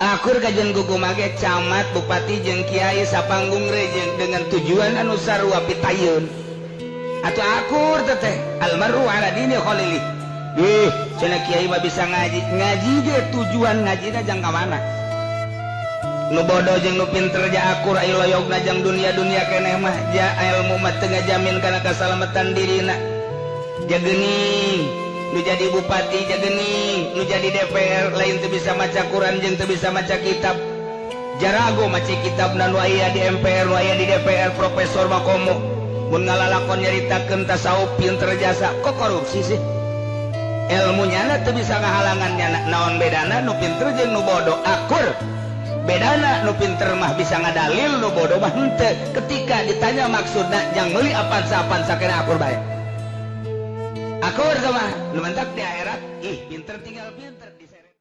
akur kajen gugu mage camat bupati jeung kiai sapanggung rejeng dengan tujuan anu sarua pitayun atau akur teteh almaru ala dini khalili cenah kiai mah bisa ngaji ge tujuan ngajina jang ka mana nu bodoh jeung nu pinter ja akur aya loyogna jang dunia-dunia keneh mah ja ilmu mah teu ngajamin kana kasalamatan dirina ja geuning nu jadi bupati ja geuning nu jadi DPR lain teu bisa maca Quran jeung teu bisa maca kitab jarago maca kitab nu aya di MPR nu aya di DPR profesor makomo mun ngalalakon nyaritakeun tasawuf pinter jasa kok korupsi sih ilmunya teu bisa ngahalangannya naon bedana nu pinter jeung nu bodoh akur bedana nu pinter mah bisa ngadalil nu bodoh mah henteu ketika ditanya maksudna jang meuli apan-sapan sakena akur bae akur sama nu mentak di akhirat pinter tinggal pinter